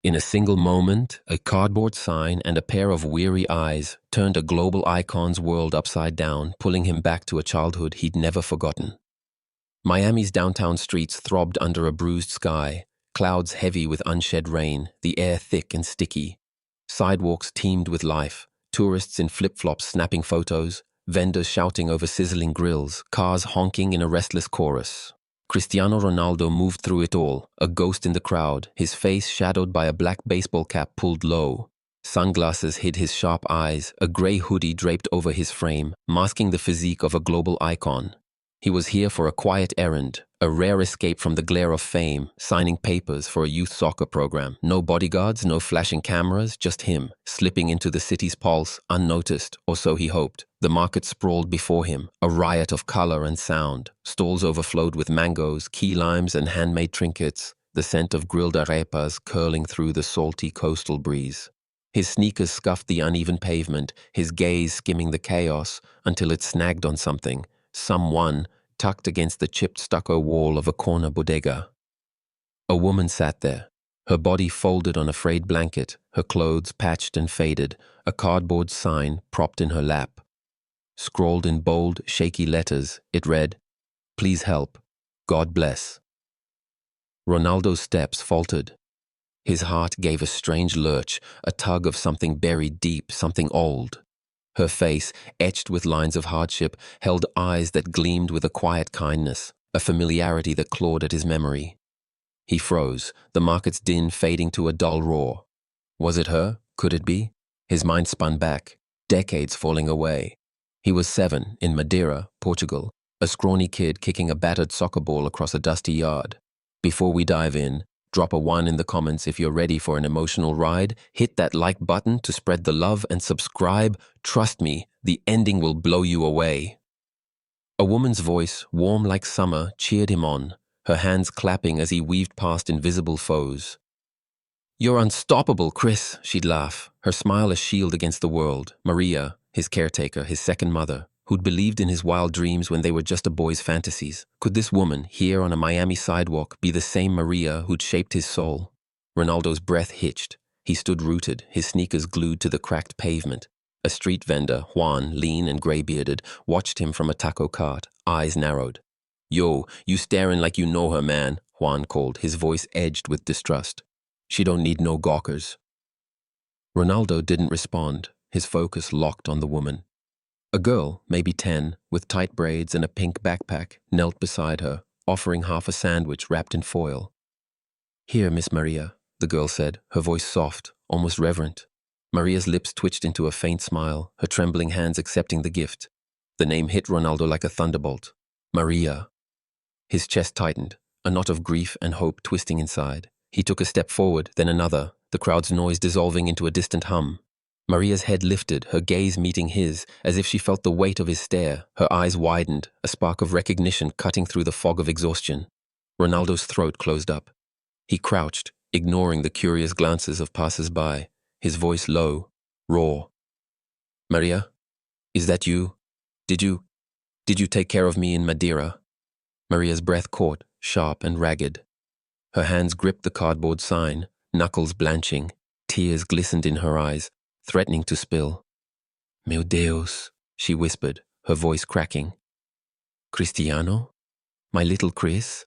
In a single moment, a cardboard sign and a pair of weary eyes turned a global icon's world upside down, pulling him back to a childhood he'd never forgotten. Miami's downtown streets throbbed under a bruised sky, clouds heavy with unshed rain, the air thick and sticky. Sidewalks teemed with life, tourists in flip-flops snapping photos, vendors shouting over sizzling grills, cars honking in a restless chorus. Cristiano Ronaldo moved through it all, a ghost in the crowd, his face shadowed by a black baseball cap pulled low. Sunglasses hid his sharp eyes, a grey hoodie draped over his frame, masking the physique of a global icon. He was here for a quiet errand, a rare escape from the glare of fame, signing papers for a youth soccer program. No bodyguards, no flashing cameras, just him, slipping into the city's pulse, unnoticed, or so he hoped. The market sprawled before him, a riot of color and sound. Stalls overflowed with mangoes, key limes, and handmade trinkets, the scent of grilled arepas curling through the salty coastal breeze. His sneakers scuffed the uneven pavement, his gaze skimming the chaos until it snagged on something. Someone tucked against the chipped stucco wall of a corner bodega. A woman sat there, her body folded on a frayed blanket, her clothes patched and faded, a cardboard sign propped in her lap. Scrawled in bold, shaky letters, it read, "Please help. God bless." Ronaldo's steps faltered. His heart gave a strange lurch, a tug of something buried deep, something old. Her face, etched with lines of hardship, held eyes that gleamed with a quiet kindness, a familiarity that clawed at his memory. He froze, the market's din fading to a dull roar. Was it her? Could it be? His mind spun back, decades falling away. He was 7, in Madeira, Portugal, a scrawny kid kicking a battered soccer ball across a dusty yard. Before we dive in, drop a 1 in the comments if you're ready for an emotional ride. Hit that like button to spread the love and subscribe. Trust me, the ending will blow you away. A woman's voice, warm like summer, cheered him on, her hands clapping as he weaved past invisible foes. "You're unstoppable, Chris," she'd laugh, her smile a shield against the world. Maria, his caretaker, his second mother, who'd believed in his wild dreams when they were just a boy's fantasies. Could this woman, here on a Miami sidewalk, be the same Maria who'd shaped his soul? Ronaldo's breath hitched. He stood rooted, his sneakers glued to the cracked pavement. A street vendor, Juan, lean and grey-bearded, watched him from a taco cart, eyes narrowed. "Yo, you staring like you know her, man," Juan called, his voice edged with distrust. "She don't need no gawkers." Ronaldo didn't respond, his focus locked on the woman. A girl, maybe 10, with tight braids and a pink backpack, knelt beside her, offering half a sandwich wrapped in foil. "Here, Miss Maria," the girl said, her voice soft, almost reverent. Maria's lips twitched into a faint smile, her trembling hands accepting the gift. The name hit Ronaldo like a thunderbolt. Maria. His chest tightened, a knot of grief and hope twisting inside. He took a step forward, then another, the crowd's noise dissolving into a distant hum. Maria's head lifted, her gaze meeting his, as if she felt the weight of his stare. Her eyes widened, a spark of recognition cutting through the fog of exhaustion. Ronaldo's throat closed up. He crouched, ignoring the curious glances of passers-by, his voice low, raw. "Maria, is that you? Did you take care of me in Madeira?" Maria's breath caught, sharp and ragged. Her hands gripped the cardboard sign, knuckles blanching, tears glistened in her eyes, threatening to spill. "Meu Deus," she whispered, her voice cracking. "Cristiano? My little Chris?"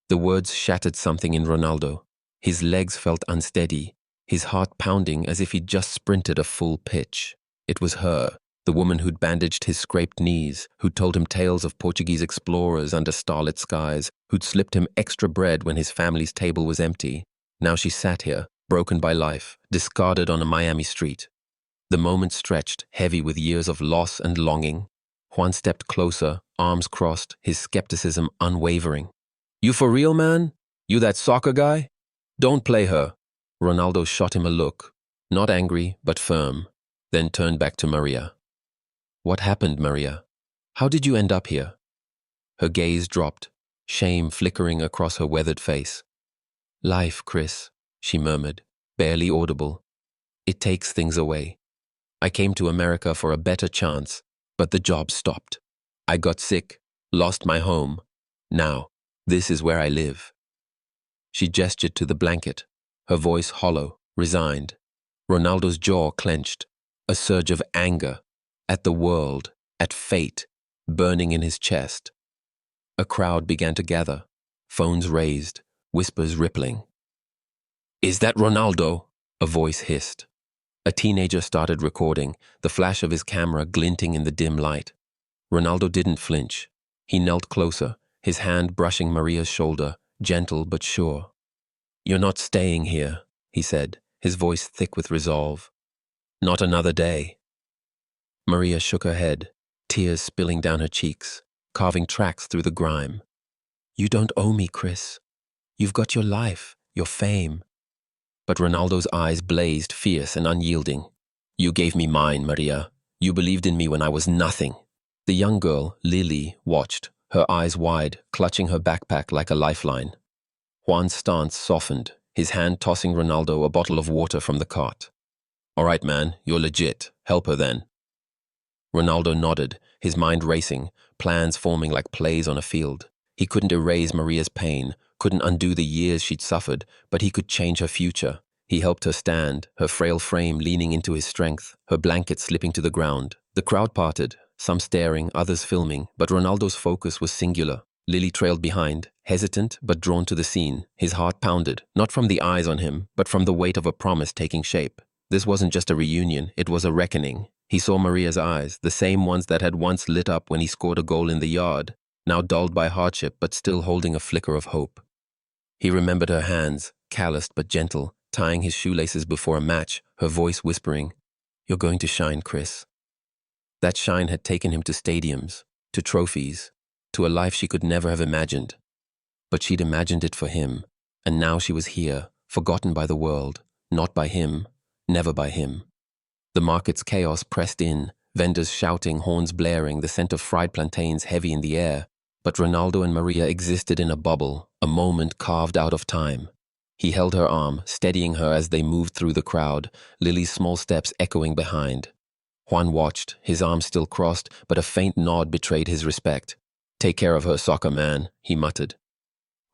The words shattered something in Ronaldo. His legs felt unsteady, his heart pounding as if he'd just sprinted a full pitch. It was her, the woman who'd bandaged his scraped knees, who'd told him tales of Portuguese explorers under starlit skies, who'd slipped him extra bread when his family's table was empty. Now she sat here, broken by life, discarded on a Miami street. The moment stretched, heavy with years of loss and longing. Juan stepped closer, arms crossed, his skepticism unwavering. "You for real, man? You that soccer guy? Don't play her." Ronaldo shot him a look, not angry, but firm, then turned back to Maria. "What happened, Maria? How did you end up here?" Her gaze dropped, shame flickering across her weathered face. "Life, Chris," she murmured, barely audible. "It takes things away. I came to America for a better chance, but the job stopped. I got sick, lost my home. Now, this is where I live." She gestured to the blanket, her voice hollow, resigned. Ronaldo's jaw clenched, a surge of anger, at the world, at fate, burning in his chest. A crowd began to gather, phones raised, whispers rippling. "Is that Ronaldo?" a voice hissed. A teenager started recording, the flash of his camera glinting in the dim light. Ronaldo didn't flinch. He knelt closer, his hand brushing Maria's shoulder, gentle but sure. "You're not staying here," he said, his voice thick with resolve. "Not another day." Maria shook her head, tears spilling down her cheeks, carving tracks through the grime. "You don't owe me, Chris. You've got your life, your fame." But Ronaldo's eyes blazed fierce and unyielding. "You gave me mine, Maria. You believed in me when I was nothing." The young girl, Lily, watched, her eyes wide, clutching her backpack like a lifeline. Juan's stance softened, his hand tossing Ronaldo a bottle of water from the cart. "All right, man, you're legit. Help her then." Ronaldo nodded, his mind racing, plans forming like plays on a field. He couldn't erase Maria's pain, couldn't undo the years she'd suffered, but he could change her future. He helped her stand, her frail frame leaning into his strength, her blanket slipping to the ground. The crowd parted, some staring, others filming, but Ronaldo's focus was singular. Lily trailed behind, hesitant but drawn to the scene. His heart pounded, not from the eyes on him, but from the weight of a promise taking shape. This wasn't just a reunion, it was a reckoning. He saw Maria's eyes, the same ones that had once lit up when he scored a goal in the yard, now dulled by hardship but still holding a flicker of hope. He remembered her hands, calloused but gentle, tying his shoelaces before a match, her voice whispering, "You're going to shine, Chris." That shine had taken him to stadiums, to trophies, to a life she could never have imagined. But she'd imagined it for him, and now she was here, forgotten by the world, not by him, never by him. The market's chaos pressed in, vendors shouting, horns blaring, the scent of fried plantains heavy in the air. But Ronaldo and Maria existed in a bubble, a moment carved out of time. He held her arm, steadying her as they moved through the crowd, Lily's small steps echoing behind. Juan watched, his arms still crossed, but a faint nod betrayed his respect. "Take care of her, soccer man," he muttered.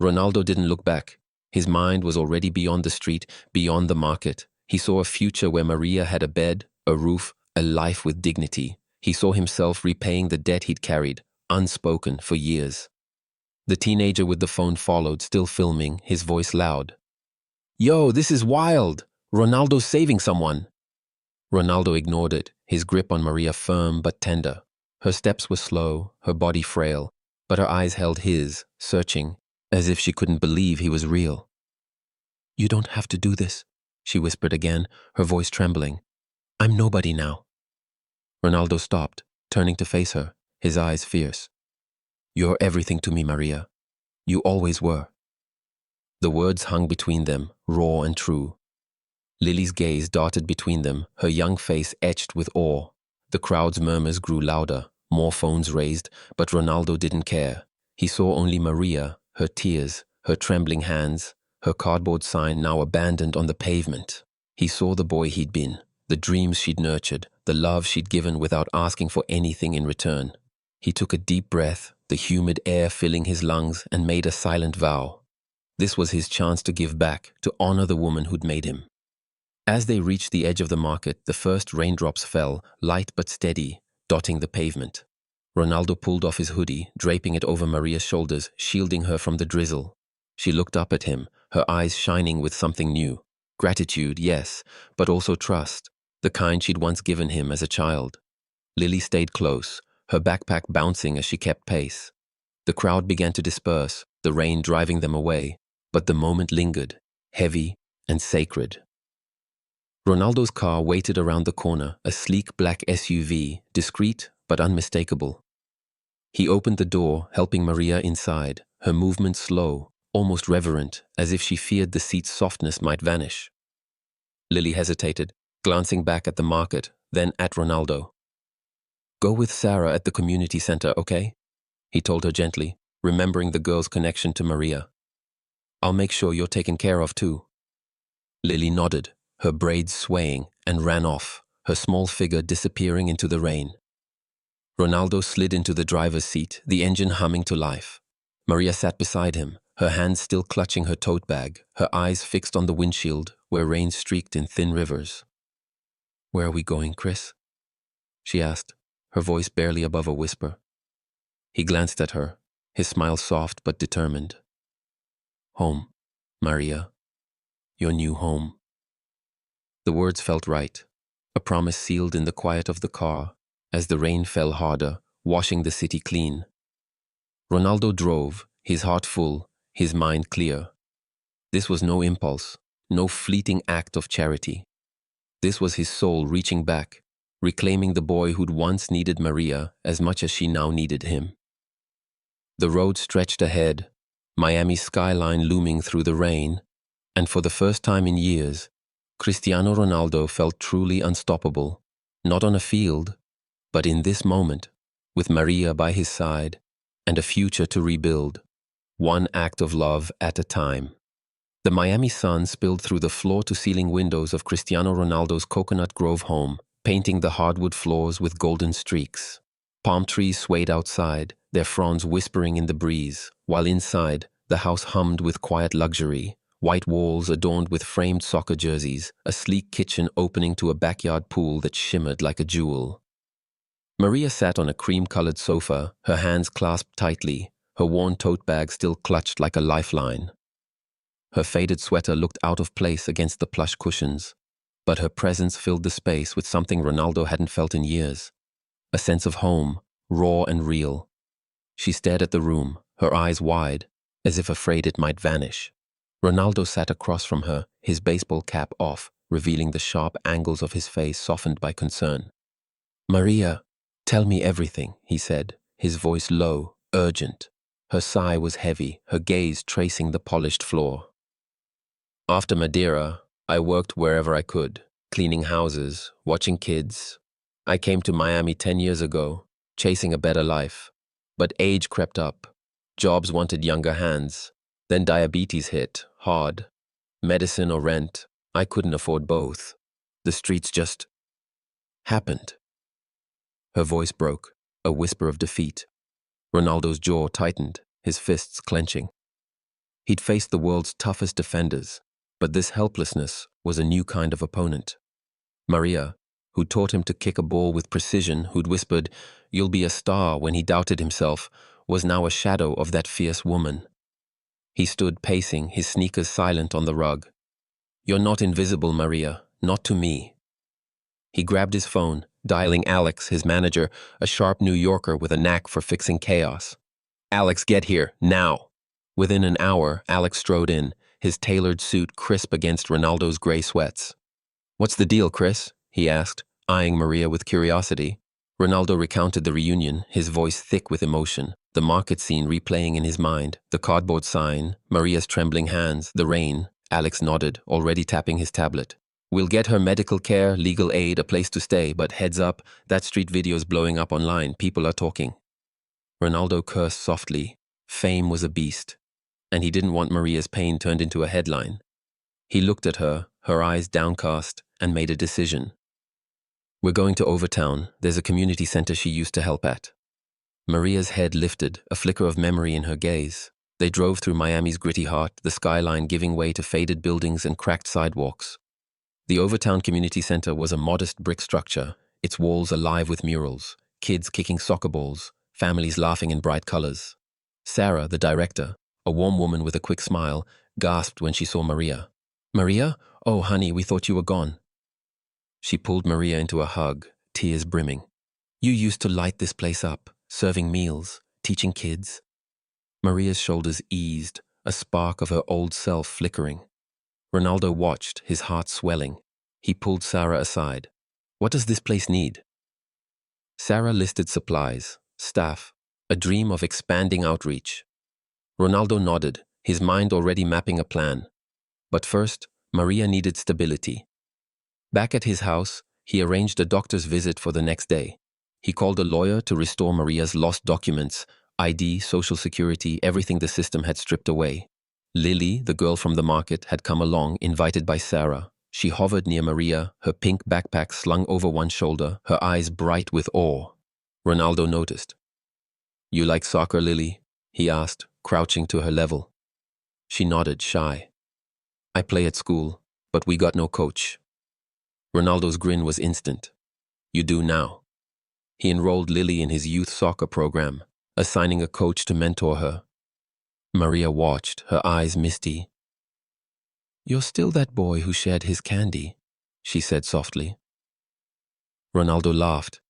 Ronaldo didn't look back. His mind was already beyond the street, beyond the market. He saw a future where Maria had a bed, a roof, a life with dignity. He saw himself repaying the debt he'd carried, unspoken, for years. The teenager with the phone followed, still filming, his voice loud. "Yo, this is wild! Ronaldo's saving someone!" Ronaldo ignored it, his grip on Maria firm but tender. Her steps were slow, her body frail, but her eyes held his, searching, as if she couldn't believe he was real. "You don't have to do this," she whispered again, her voice trembling. "I'm nobody now." Ronaldo stopped, turning to face her, his eyes fierce. "You're everything to me, Maria. You always were." The words hung between them, raw and true. Lily's gaze darted between them, her young face etched with awe. The crowd's murmurs grew louder, more phones raised, but Ronaldo didn't care. He saw only Maria, her tears, her trembling hands, her cardboard sign now abandoned on the pavement. He saw the boy he'd been, the dreams she'd nurtured, the love she'd given without asking for anything in return. He took a deep breath, the humid air filling his lungs, and made a silent vow. This was his chance to give back, to honor the woman who'd made him. As they reached the edge of the market, the first raindrops fell, light but steady, dotting the pavement. Ronaldo pulled off his hoodie, draping it over Maria's shoulders, shielding her from the drizzle. She looked up at him, her eyes shining with something new. Gratitude, yes, but also trust, the kind she'd once given him as a child. Lily stayed close, her backpack bouncing as she kept pace. The crowd began to disperse, the rain driving them away, but the moment lingered, heavy and sacred. Ronaldo's car waited around the corner, a sleek black SUV, discreet but unmistakable. He opened the door, helping Maria inside, her movement slow, almost reverent, as if she feared the seat's softness might vanish. Lily hesitated, glancing back at the market, then at Ronaldo. "Go with Sarah at the community center, okay?" he told her gently, remembering the girl's connection to Maria. "I'll make sure you're taken care of too." Lily nodded, her braids swaying, and ran off, her small figure disappearing into the rain. Ronaldo slid into the driver's seat, the engine humming to life. Maria sat beside him, her hands still clutching her tote bag, her eyes fixed on the windshield where rain streaked in thin rivers. "Where are we going, Chris?" she asked, her voice barely above a whisper. He glanced at her, his smile soft but determined. "Home, Maria. Your new home." The words felt right, a promise sealed in the quiet of the car as the rain fell harder, washing the city clean. Ronaldo drove, his heart full, his mind clear. This was no impulse, no fleeting act of charity. This was his soul reaching back, reclaiming the boy who'd once needed Maria as much as she now needed him. The road stretched ahead, Miami's skyline looming through the rain, and for the first time in years, Cristiano Ronaldo felt truly unstoppable, not on a field, but in this moment, with Maria by his side and a future to rebuild, one act of love at a time. The Miami sun spilled through the floor-to-ceiling windows of Cristiano Ronaldo's Coconut Grove home, painting the hardwood floors with golden streaks. Palm trees swayed outside, their fronds whispering in the breeze, while inside, the house hummed with quiet luxury. White walls adorned with framed soccer jerseys, a sleek kitchen opening to a backyard pool that shimmered like a jewel. Maria sat on a cream-colored sofa, her hands clasped tightly, her worn tote bag still clutched like a lifeline. Her faded sweater looked out of place against the plush cushions, but her presence filled the space with something Ronaldo hadn't felt in years. A sense of home, raw and real. She stared at the room, her eyes wide, as if afraid it might vanish. Ronaldo sat across from her, his baseball cap off, revealing the sharp angles of his face softened by concern. "Maria, tell me everything," he said, his voice low, urgent. Her sigh was heavy, her gaze tracing the polished floor. "After Madeira, I worked wherever I could, cleaning houses, watching kids. I came to Miami 10 years ago, chasing a better life. But age crept up. Jobs wanted younger hands. Then diabetes hit, hard. Medicine or rent, I couldn't afford both. The streets just happened." Her voice broke, a whisper of defeat. Ronaldo's jaw tightened, his fists clenching. He'd faced the world's toughest defenders, but this helplessness was a new kind of opponent. Maria, who taught him to kick a ball with precision, who'd whispered, "You'll be a star," when he doubted himself, was now a shadow of that fierce woman. He stood pacing, his sneakers silent on the rug. "You're not invisible, Maria, not to me." He grabbed his phone, dialing Alex, his manager, a sharp New Yorker with a knack for fixing chaos. "Alex, get here, now." Within an hour, Alex strode in, his tailored suit crisp against Ronaldo's gray sweats. "What's the deal, Chris?" he asked, eyeing Maria with curiosity. Ronaldo recounted the reunion, his voice thick with emotion, the market scene replaying in his mind, the cardboard sign, Maria's trembling hands, the rain. Alex nodded, already tapping his tablet. "We'll get her medical care, legal aid, a place to stay, but heads up, that street video's blowing up online, people are talking." Ronaldo cursed softly. Fame was a beast, and he didn't want Maria's pain turned into a headline. He looked at her, her eyes downcast, and made a decision. "We're going to Overtown. There's a community center she used to help at." Maria's head lifted, a flicker of memory in her gaze. They drove through Miami's gritty heart, the skyline giving way to faded buildings and cracked sidewalks. The Overtown Community Center was a modest brick structure, its walls alive with murals, kids kicking soccer balls, families laughing in bright colors. Sarah, the director, a warm woman with a quick smile, gasped when she saw Maria. "Maria? Oh, honey, we thought you were gone." She pulled Maria into a hug, tears brimming. "You used to light this place up, serving meals, teaching kids." Maria's shoulders eased, a spark of her old self flickering. Ronaldo watched, his heart swelling. He pulled Sarah aside. "What does this place need?" Sarah listed supplies, staff, a dream of expanding outreach. Ronaldo nodded, his mind already mapping a plan. But first, Maria needed stability. Back at his house, he arranged a doctor's visit for the next day. He called a lawyer to restore Maria's lost documents, ID, social security, everything the system had stripped away. Lily, the girl from the market, had come along, invited by Sarah. She hovered near Maria, her pink backpack slung over one shoulder, her eyes bright with awe. Ronaldo noticed. "You like soccer, Lily?" he asked, crouching to her level. She nodded, shy. I play at school, but we got no coach. Ronaldo's grin was instant. You do now. He enrolled Lily in his youth soccer program, assigning a coach to mentor her. Maria watched, her eyes misty. You're still that boy who shared his candy, she said softly. Ronaldo laughed,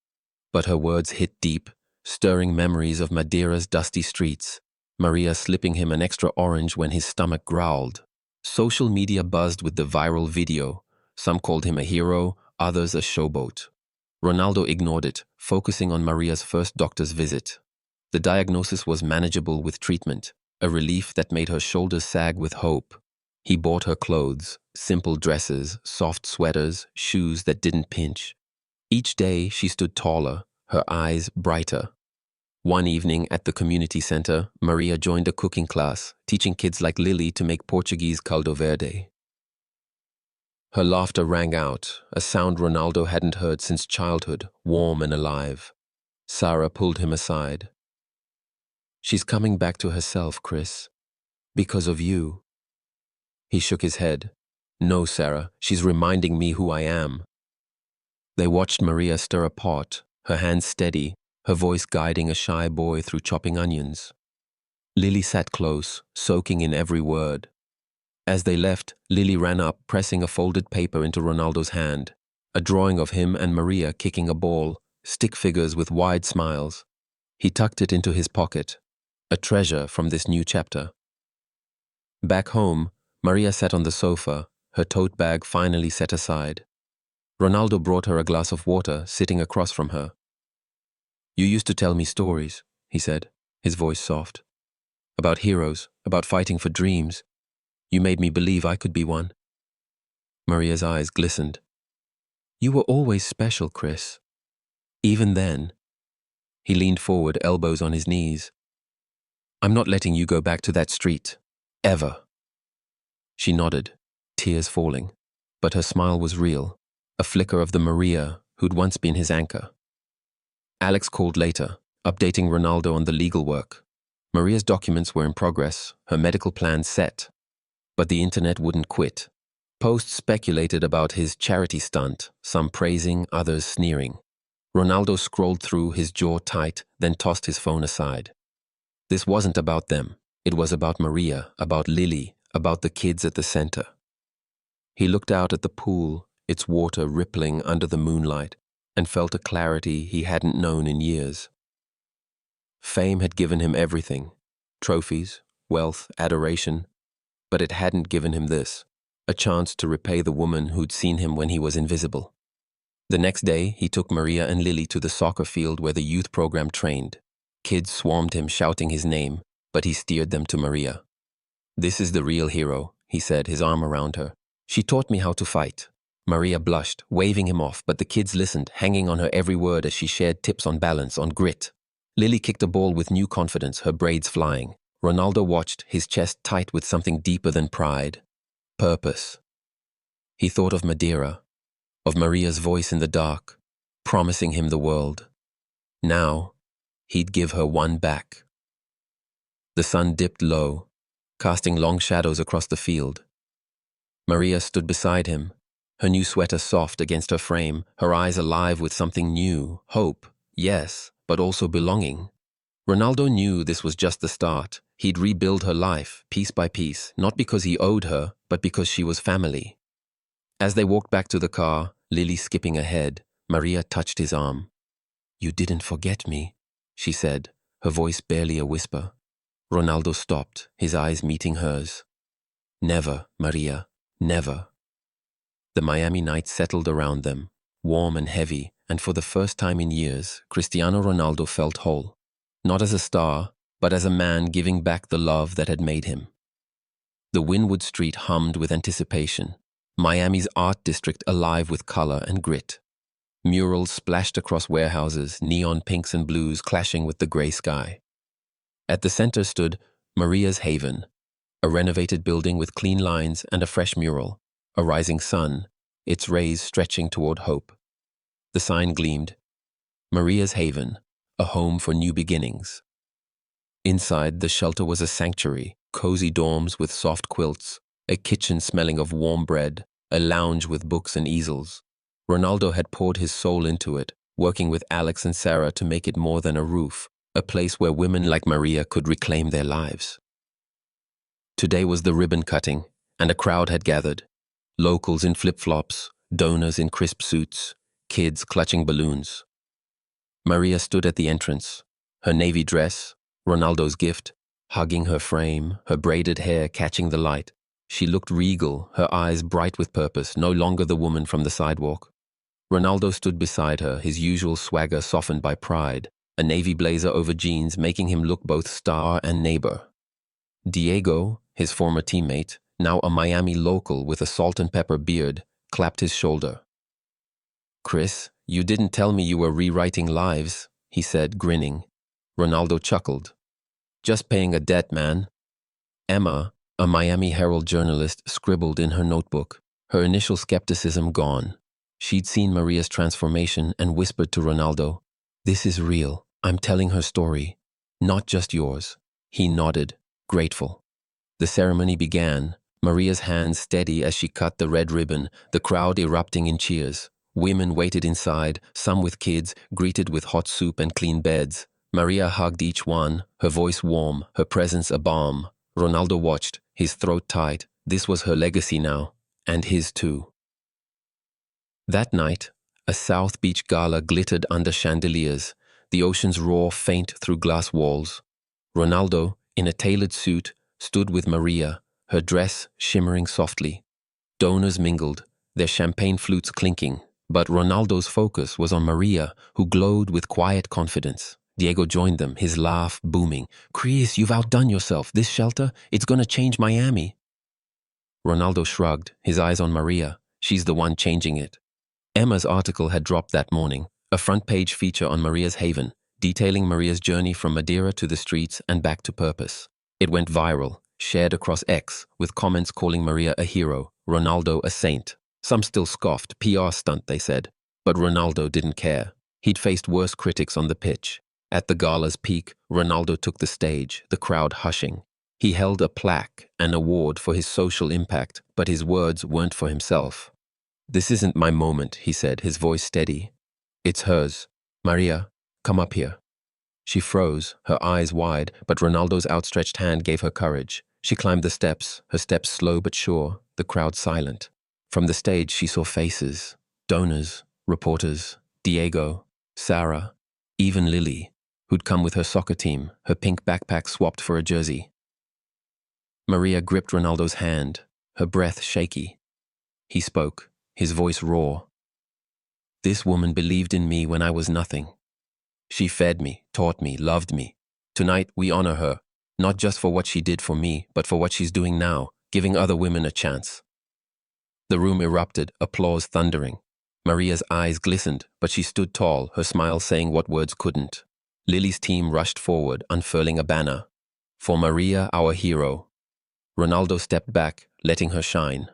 but her words hit deep, stirring memories of Madeira's dusty streets, Maria slipping him an extra orange when his stomach growled. Social media buzzed with the viral video. Some called him a hero, others a showboat. Ronaldo ignored it, focusing on Maria's first doctor's visit. The diagnosis was manageable with treatment, a relief that made her shoulders sag with hope. He bought her clothes, simple dresses, soft sweaters, shoes that didn't pinch. Each day she stood taller, her eyes brighter. One evening at the community center, Maria joined a cooking class, teaching kids like Lily to make Portuguese caldo verde. Her laughter rang out, a sound Ronaldo hadn't heard since childhood, warm and alive. Sarah pulled him aside. She's coming back to herself, Chris. Because of you. He shook his head. No, Sarah, she's reminding me who I am. They watched Maria stir a pot, her hands steady, her voice guiding a shy boy through chopping onions. Lily sat close, soaking in every word. As they left, Lily ran up, pressing a folded paper into Ronaldo's hand. A drawing of him and Maria kicking a ball, stick figures with wide smiles. He tucked it into his pocket, a treasure from this new chapter. Back home, Maria sat on the sofa, her tote bag finally set aside. Ronaldo brought her a glass of water, sitting across from her. You used to tell me stories, he said, his voice soft. About heroes, about fighting for dreams. You made me believe I could be one. Maria's eyes glistened. You were always special, Chris. Even then. He leaned forward, elbows on his knees. I'm not letting you go back to that street. Ever. She nodded, tears falling. But her smile was real, a flicker of the Maria who'd once been his anchor. Alex called later, updating Ronaldo on the legal work. Maria's documents were in progress, her medical plan set. But the internet wouldn't quit. Posts speculated about his charity stunt, some praising, others sneering. Ronaldo scrolled through, his jaw tight, then tossed his phone aside. This wasn't about them. It was about Maria, about Lily, about the kids at the center. He looked out at the pool, its water rippling under the moonlight, and felt a clarity he hadn't known in years. Fame had given him everything, trophies, wealth, adoration, but it hadn't given him this, a chance to repay the woman who'd seen him when he was invisible. The next day, he took Maria and Lily to the soccer field where the youth program trained. Kids swarmed him, shouting his name, but he steered them to Maria. This is the real hero, he said, his arm around her. She taught me how to fight. Maria blushed, waving him off, but the kids listened, hanging on her every word as she shared tips on balance, on grit. Lily kicked a ball with new confidence, her braids flying. Ronaldo watched, his chest tight with something deeper than pride. Purpose. He thought of Madeira, of Maria's voice in the dark, promising him the world. Now, he'd give her one back. The sun dipped low, casting long shadows across the field. Maria stood beside him, her new sweater soft against her frame, her eyes alive with something new, hope, yes, but also belonging. Ronaldo knew this was just the start. He'd rebuild her life, piece by piece, not because he owed her, but because she was family. As they walked back to the car, Lily skipping ahead, Maria touched his arm. You didn't forget me, she said, her voice barely a whisper. Ronaldo stopped, his eyes meeting hers. Never, Maria, never. The Miami night settled around them, warm and heavy, and for the first time in years, Cristiano Ronaldo felt whole. Not as a star, but as a man giving back the love that had made him. The Wynwood Street hummed with anticipation, Miami's art district alive with color and grit. Murals splashed across warehouses, neon pinks and blues clashing with the gray sky. At the center stood Maria's Haven, a renovated building with clean lines and a fresh mural, a rising sun, its rays stretching toward hope. The sign gleamed, Maria's Haven, a home for new beginnings. Inside, the shelter was a sanctuary, Cozy dorms with soft quilts, a kitchen smelling of warm bread, a lounge with books and easels. Ronaldo had poured his soul into it, working with Alex and Sarah to make it more than a roof, a place where women like Maria could reclaim their lives. Today was the ribbon cutting, and a crowd had gathered. Locals in flip-flops, donors in crisp suits, kids clutching balloons. Maria stood at the entrance, her navy dress, Ronaldo's gift, hugging her frame, her braided hair catching the light. She looked regal, her eyes bright with purpose, no longer the woman from the sidewalk. Ronaldo stood beside her, his usual swagger softened by pride, a navy blazer over jeans making him look both star and neighbor. Diego, his former teammate, now a Miami local with a salt and pepper beard, clapped his shoulder. "Chris, you didn't tell me you were rewriting lives," he said, grinning. Ronaldo chuckled. "Just paying a debt, man." Emma, a Miami Herald journalist, scribbled in her notebook, her initial skepticism gone. She'd seen Maria's transformation and whispered to Ronaldo, "This is real. I'm telling her story, not just yours." He nodded, grateful. The ceremony began, Maria's hands steady as she cut the red ribbon, the crowd erupting in cheers. Women waited inside, some with kids, greeted with hot soup and clean beds. Maria hugged each one, her voice warm, her presence a balm. Ronaldo watched, his throat tight. This was her legacy now, and his too. That night, a South Beach gala glittered under chandeliers, the ocean's roar faint through glass walls. Ronaldo, in a tailored suit, stood with Maria, her dress shimmering softly. Donors mingled, their champagne flutes clinking, but Ronaldo's focus was on Maria, who glowed with quiet confidence. Diego joined them, his laugh booming. "Chris, you've outdone yourself. This shelter, it's gonna change Miami." Ronaldo shrugged, his eyes on Maria. She's the one changing it. Emma's article had dropped that morning, a front-page feature on Maria's haven, detailing Maria's journey from Madeira to the streets and back to purpose. It went viral, shared across X, with comments calling Maria a hero, Ronaldo a saint. Some still scoffed, PR stunt, they said. But Ronaldo didn't care. He'd faced worse critics on the pitch. At the gala's peak, Ronaldo took the stage, the crowd hushing. He held a plaque, an award for his social impact, but his words weren't for himself. "This isn't my moment," he said, his voice steady. "It's hers. Maria, come up here." She froze, her eyes wide, but Ronaldo's outstretched hand gave her courage. She climbed the steps, her steps slow but sure, the crowd silent. From the stage she saw faces, donors, reporters, Diego, Sarah, even Lily, who'd come with her soccer team, her pink backpack swapped for a jersey. Maria gripped Ronaldo's hand, her breath shaky. He spoke, his voice raw. "This woman believed in me when I was nothing. She fed me, taught me, loved me. Tonight we honor her, not just for what she did for me, but for what she's doing now, giving other women a chance." The room erupted, applause thundering. Maria's eyes glistened, but she stood tall, her smile saying what words couldn't. Lily's team rushed forward, unfurling a banner. "For Maria, our hero." Ronaldo stepped back, letting her shine.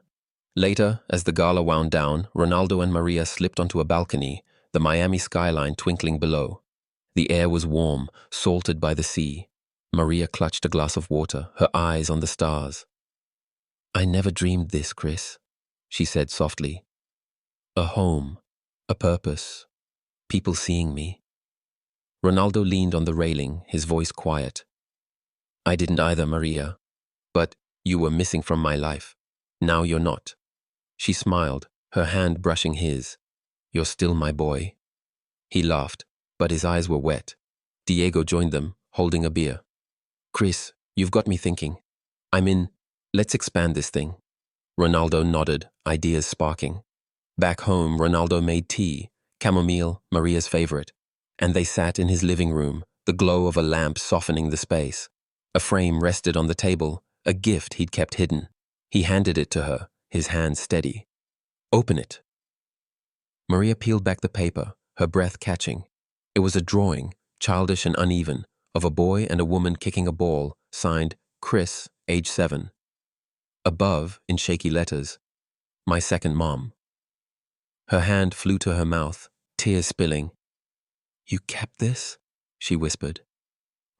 Later, as the gala wound down, Ronaldo and Maria slipped onto a balcony, the Miami skyline twinkling below. The air was warm, salted by the sea. Maria clutched a glass of water, her eyes on the stars. "I never dreamed this, Chris," she said softly. "A home, a purpose, people seeing me." Ronaldo leaned on the railing, his voice quiet. "I didn't either, Maria. But you were missing from my life. Now you're not." She smiled, her hand brushing his. "You're still my boy." He laughed, but his eyes were wet. Diego joined them, holding a beer. "Chris, you've got me thinking. Let's expand this thing." Ronaldo nodded, ideas sparking. Back home, Ronaldo made tea, chamomile, Maria's favorite, and they sat in his living room, the glow of a lamp softening the space. A frame rested on the table, a gift he'd kept hidden. He handed it to her, his hand steady. "Open it." Maria peeled back the paper, her breath catching. It was a drawing, childish and uneven, of a boy and a woman kicking a ball, signed Chris, age 7. Above, in shaky letters, "My second mom." Her hand flew to her mouth, tears spilling. "You kept this?" she whispered.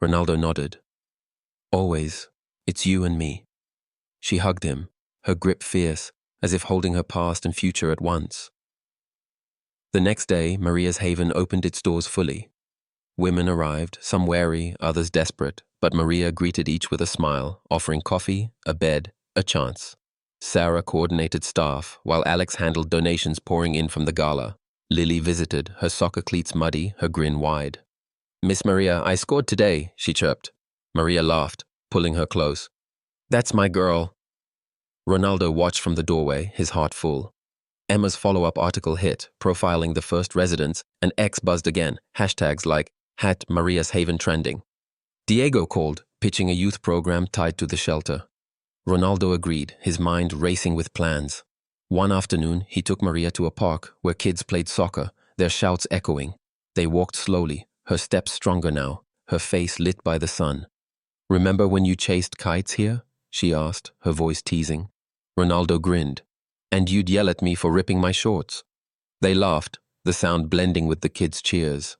Ronaldo nodded. "Always. It's you and me." She hugged him, her grip fierce, as if holding her past and future at once. The next day, Maria's Haven opened its doors fully. Women arrived, some wary, others desperate, but Maria greeted each with a smile, offering coffee, a bed, a chance. Sarah coordinated staff, while Alex handled donations pouring in from the gala. Lily visited, her soccer cleats muddy, her grin wide. "Miss Maria, I scored today," she chirped. Maria laughed, pulling her close. "That's my girl." Ronaldo watched from the doorway, his heart full. Emma's follow-up article hit, profiling the first residents, and X buzzed again, hashtags like #Maria's Haven trending. Diego called, pitching a youth program tied to the shelter. Ronaldo agreed, his mind racing with plans. One afternoon, he took Maria to a park where kids played soccer, their shouts echoing. They walked slowly, her steps stronger now, her face lit by the sun. "Remember when you chased kites here?" she asked, her voice teasing. Ronaldo grinned. "And you'd yell at me for ripping my shorts." They laughed, the sound blending with the kids' cheers.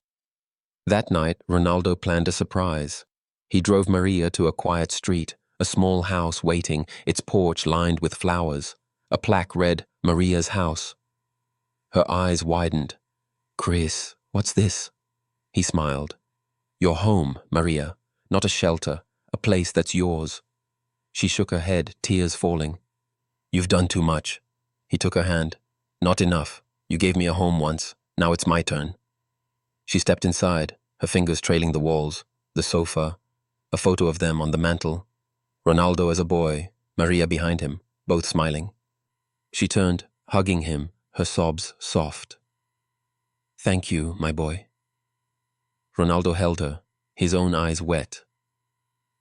That night, Ronaldo planned a surprise. He drove Maria to a quiet street, a small house waiting, its porch lined with flowers. A plaque read, "Maria's house." Her eyes widened. "Chris, what's this?" He smiled. "Your home, Maria, not a shelter, a place that's yours." She shook her head, tears falling. "You've done too much." He took her hand. "Not enough. You gave me a home once. Now it's my turn." She stepped inside, her fingers trailing the walls, the sofa, a photo of them on the mantel. Ronaldo as a boy, Maria behind him, both smiling. She turned, hugging him, her sobs soft. "Thank you, my boy." Ronaldo held her, his own eyes wet.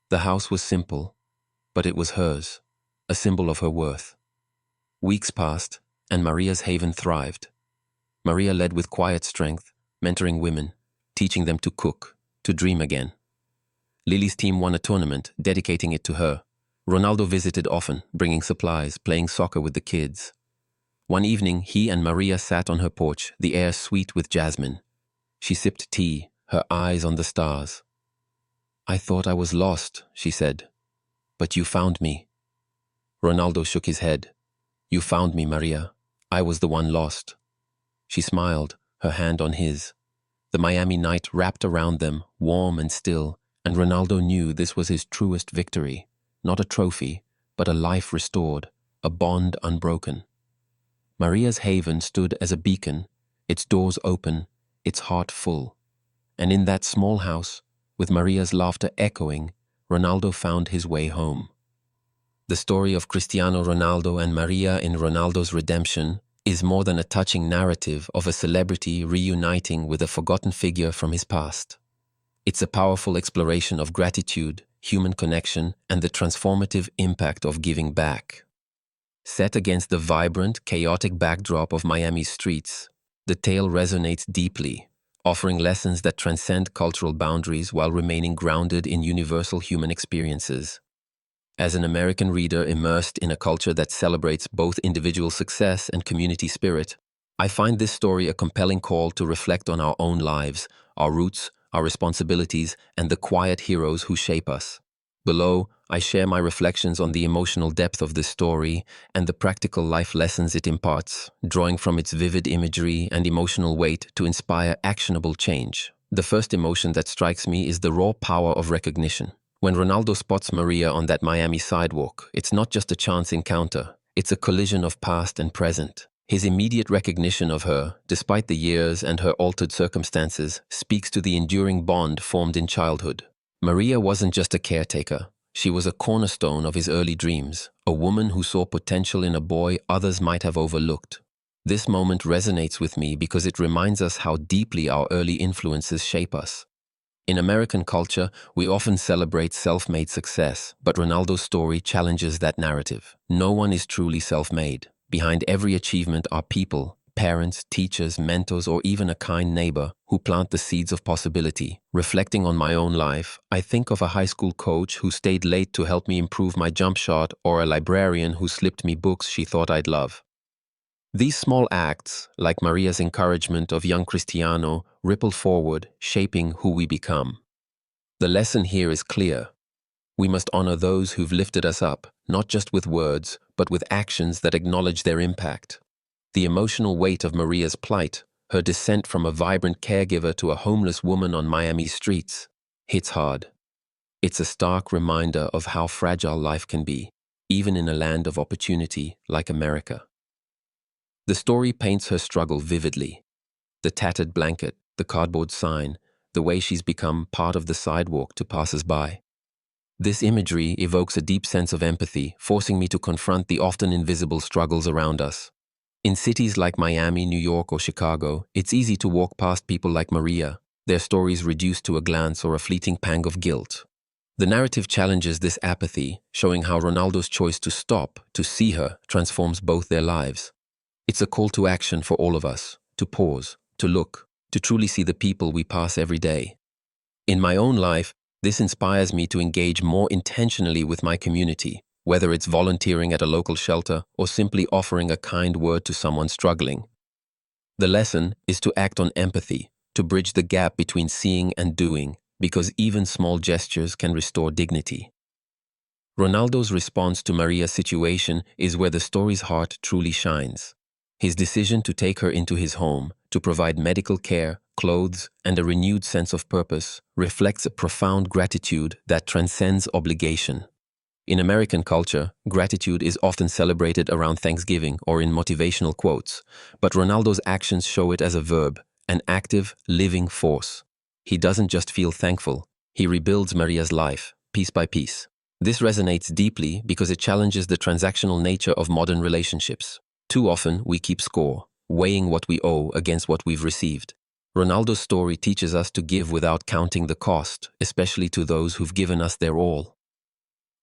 The house was simple, but it was hers, a symbol of her worth. Weeks passed, and Maria's Haven thrived. Maria led with quiet strength, mentoring women, teaching them to cook, to dream again. Lily's team won a tournament, dedicating it to her. Ronaldo visited often, bringing supplies, playing soccer with the kids. One evening, he and Maria sat on her porch, the air sweet with jasmine. She sipped tea, her eyes on the stars. "I thought I was lost," she said. "But you found me." Ronaldo shook his head. "You found me, Maria. I was the one lost." She smiled, her hand on his. The Miami night wrapped around them, warm and still, and Ronaldo knew this was his truest victory. Not a trophy, but a life restored, a bond unbroken. Maria's Haven stood as a beacon, its doors open, its heart full. And in that small house, with Maria's laughter echoing, Ronaldo found his way home. The story of Cristiano Ronaldo and Maria in Ronaldo's redemption is more than a touching narrative of a celebrity reuniting with a forgotten figure from his past. It's a powerful exploration of gratitude, human connection, and the transformative impact of giving back. Set against the vibrant, chaotic backdrop of Miami's streets, the tale resonates deeply, offering lessons that transcend cultural boundaries while remaining grounded in universal human experiences. As an American reader immersed in a culture that celebrates both individual success and community spirit, I find this story a compelling call to reflect on our own lives, our roots, our responsibilities, and the quiet heroes who shape us. Below, I share my reflections on the emotional depth of this story and the practical life lessons it imparts, drawing from its vivid imagery and emotional weight to inspire actionable change. The first emotion that strikes me is the raw power of recognition. When Ronaldo spots Maria on that Miami sidewalk, it's not just a chance encounter, it's a collision of past and present. His immediate recognition of her, despite the years and her altered circumstances, speaks to the enduring bond formed in childhood. Maria wasn't just a caretaker. She was a cornerstone of his early dreams, a woman who saw potential in a boy others might have overlooked. This moment resonates with me because it reminds us how deeply our early influences shape us. In American culture, we often celebrate self-made success, but Ronaldo's story challenges that narrative. No one is truly self-made. Behind every achievement are people, parents, teachers, mentors, or even a kind neighbor who plant the seeds of possibility. Reflecting on my own life, I think of a high school coach who stayed late to help me improve my jump shot, or a librarian who slipped me books she thought I'd love. These small acts, like Maria's encouragement of young Cristiano, ripple forward, shaping who we become. The lesson here is clear. We must honor those who've lifted us up, not just with words, but with actions that acknowledge their impact. The emotional weight of Maria's plight, her descent from a vibrant caregiver to a homeless woman on Miami's streets, hits hard. It's a stark reminder of how fragile life can be, even in a land of opportunity like America. The story paints her struggle vividly. The tattered blanket, the cardboard sign, the way she's become part of the sidewalk to passers-by. This imagery evokes a deep sense of empathy, forcing me to confront the often invisible struggles around us. In cities like Miami, New York, or Chicago, it's easy to walk past people like Maria, their stories reduced to a glance or a fleeting pang of guilt. The narrative challenges this apathy, showing how Ronaldo's choice to stop, to see her, transforms both their lives. It's a call to action for all of us, to pause, to look, to truly see the people we pass every day. In my own life, this inspires me to engage more intentionally with my community, whether it's volunteering at a local shelter or simply offering a kind word to someone struggling. The lesson is to act on empathy, to bridge the gap between seeing and doing, because even small gestures can restore dignity. Ronaldo's response to Maria's situation is where the story's heart truly shines. His decision to take her into his home, to provide medical care, clothes, and a renewed sense of purpose reflects a profound gratitude that transcends obligation. In American culture, gratitude is often celebrated around Thanksgiving or in motivational quotes, but Ronaldo's actions show it as a verb, an active, living force. He doesn't just feel thankful, he rebuilds Maria's life, piece by piece. This resonates deeply because it challenges the transactional nature of modern relationships. Too often, we keep score, weighing what we owe against what we've received. Ronaldo's story teaches us to give without counting the cost, especially to those who've given us their all.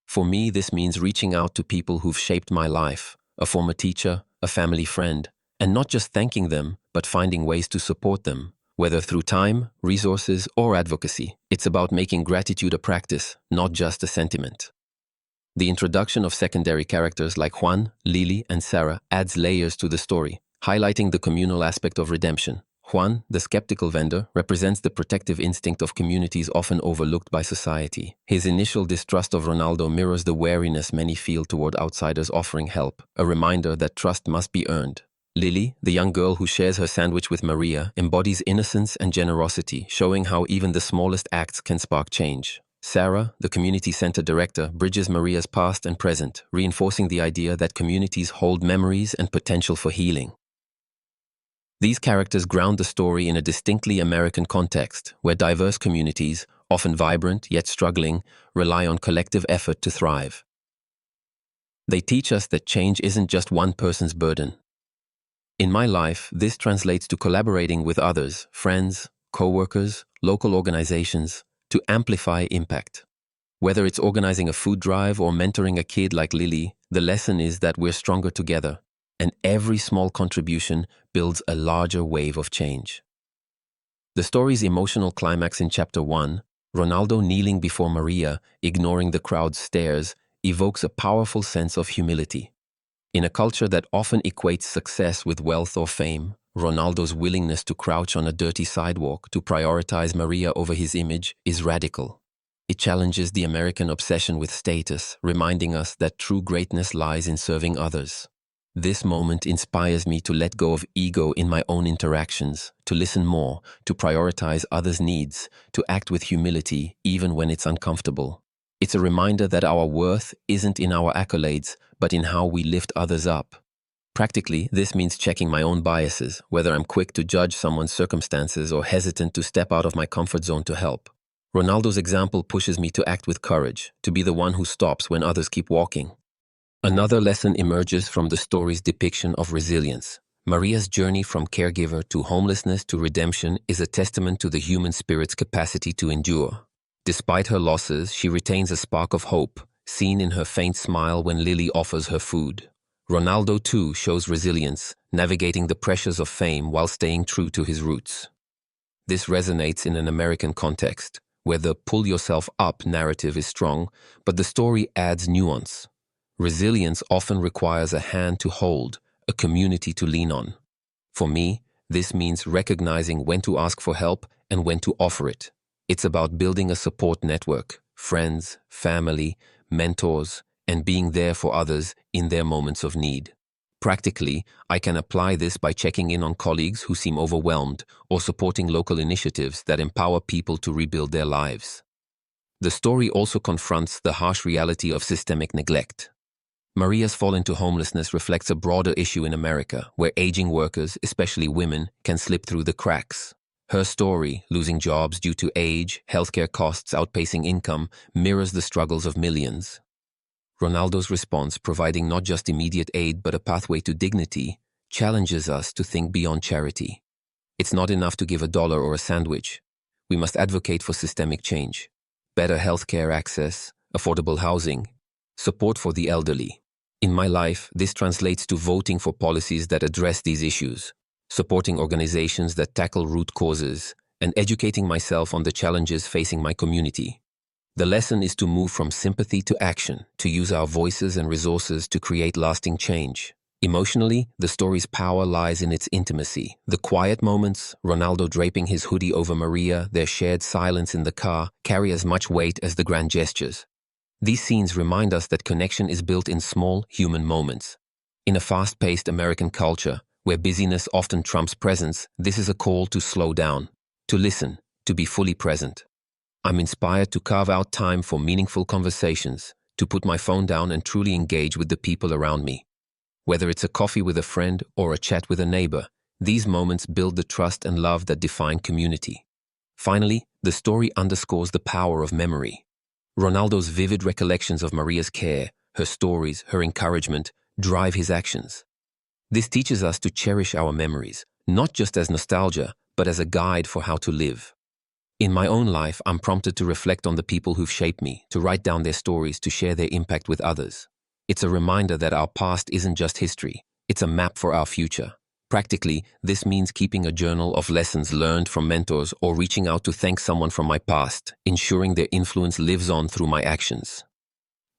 For me, this means reaching out to people who've shaped my life, a former teacher, a family friend, and not just thanking them, but finding ways to support them, whether through time, resources, or advocacy. It's about making gratitude a practice, not just a sentiment. The introduction of secondary characters like Juan, Lily, and Sarah adds layers to the story, highlighting the communal aspect of redemption. Juan, the skeptical vendor, represents the protective instinct of communities often overlooked by society. His initial distrust of Ronaldo mirrors the wariness many feel toward outsiders offering help, a reminder that trust must be earned. Lily, the young girl who shares her sandwich with Maria, embodies innocence and generosity, showing how even the smallest acts can spark change. Sarah, the community center director, bridges Maria's past and present, reinforcing the idea that communities hold memories and potential for healing. These characters ground the story in a distinctly American context, where diverse communities, often vibrant yet struggling, rely on collective effort to thrive. They teach us that change isn't just one person's burden. In my life, this translates to collaborating with others, friends, co-workers, local organizations, to amplify impact. Whether it's organizing a food drive or mentoring a kid like Lily, the lesson is that we're stronger together, and every small contribution builds a larger wave of change. The story's emotional climax in Chapter 1, Ronaldo kneeling before Maria, ignoring the crowd's stares, evokes a powerful sense of humility. In a culture that often equates success with wealth or fame, Ronaldo's willingness to crouch on a dirty sidewalk to prioritize Maria over his image is radical. It challenges the American obsession with status, reminding us that true greatness lies in serving others. This moment inspires me to let go of ego in my own interactions, to listen more, to prioritize others' needs, to act with humility even when it's uncomfortable. It's a reminder that our worth isn't in our accolades, but in how we lift others up. Practically, this means checking my own biases, whether I'm quick to judge someone's circumstances or hesitant to step out of my comfort zone to help. Ronaldo's example pushes me to act with courage, to be the one who stops when others keep walking. Another lesson emerges from the story's depiction of resilience. Maria's journey from caregiver to homelessness to redemption is a testament to the human spirit's capacity to endure. Despite her losses, she retains a spark of hope, seen in her faint smile when Lily offers her food. Ronaldo, too, shows resilience, navigating the pressures of fame while staying true to his roots. This resonates in an American context, where the pull yourself up narrative is strong, but the story adds nuance. Resilience often requires a hand to hold, a community to lean on. For me, this means recognizing when to ask for help and when to offer it. It's about building a support network, friends, family, mentors, and being there for others in their moments of need. Practically, I can apply this by checking in on colleagues who seem overwhelmed or supporting local initiatives that empower people to rebuild their lives. The story also confronts the harsh reality of systemic neglect. Maria's fall into homelessness reflects a broader issue in America, where aging workers, especially women, can slip through the cracks. Her story, losing jobs due to age, healthcare costs outpacing income, mirrors the struggles of millions. Ronaldo's response, providing not just immediate aid but a pathway to dignity, challenges us to think beyond charity. It's not enough to give $1 or a sandwich. We must advocate for systemic change. Better healthcare access, affordable housing, support for the elderly. In my life, this translates to voting for policies that address these issues, supporting organizations that tackle root causes, and educating myself on the challenges facing my community. The lesson is to move from sympathy to action, to use our voices and resources to create lasting change. Emotionally, the story's power lies in its intimacy. The quiet moments, Ronaldo draping his hoodie over Maria, their shared silence in the car, carry as much weight as the grand gestures. These scenes remind us that connection is built in small, human moments. In a fast-paced American culture, where busyness often trumps presence, this is a call to slow down, to listen, to be fully present. I'm inspired to carve out time for meaningful conversations, to put my phone down and truly engage with the people around me. Whether it's a coffee with a friend or a chat with a neighbor, these moments build the trust and love that define community. Finally, the story underscores the power of memory. Ronaldo's vivid recollections of Maria's care, her stories, her encouragement, drive his actions. This teaches us to cherish our memories, not just as nostalgia, but as a guide for how to live. In my own life, I'm prompted to reflect on the people who've shaped me, to write down their stories, to share their impact with others. It's a reminder that our past isn't just history, it's a map for our future. Practically, this means keeping a journal of lessons learned from mentors or reaching out to thank someone from my past, ensuring their influence lives on through my actions.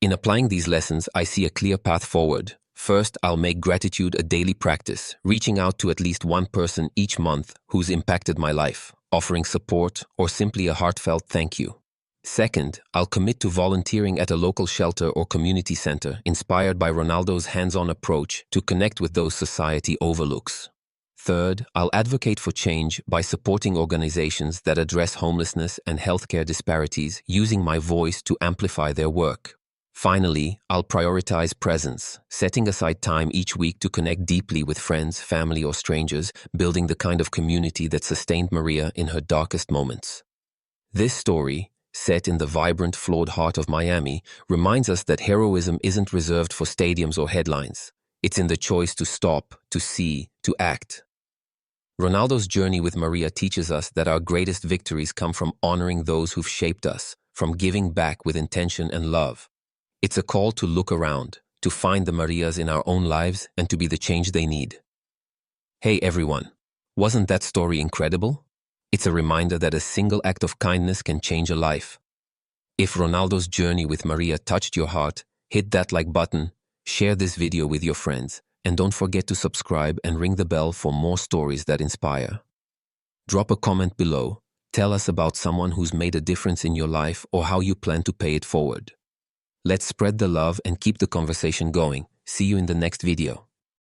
In applying these lessons, I see a clear path forward. First, I'll make gratitude a daily practice, reaching out to at least one person each month who's impacted my life, offering support or simply a heartfelt thank you. Second, I'll commit to volunteering at a local shelter or community center, inspired by Ronaldo's hands-on approach to connect with those society overlooks. Third, I'll advocate for change by supporting organizations that address homelessness and healthcare disparities, using my voice to amplify their work. Finally, I'll prioritize presence, setting aside time each week to connect deeply with friends, family, or strangers, building the kind of community that sustained Maria in her darkest moments. This story, set in the vibrant, flawed heart of Miami, reminds us that heroism isn't reserved for stadiums or headlines. It's in the choice to stop, to see, to act. Ronaldo's journey with Maria teaches us that our greatest victories come from honoring those who've shaped us, from giving back with intention and love. It's a call to look around, to find the Marias in our own lives, and to be the change they need. Hey everyone, wasn't that story incredible? It's a reminder that a single act of kindness can change a life. If Ronaldo's journey with Maria touched your heart, hit that like button, share this video with your friends, and don't forget to subscribe and ring the bell for more stories that inspire. Drop a comment below, tell us about someone who's made a difference in your life or how you plan to pay it forward. Let's spread the love and keep the conversation going. See you in the next video.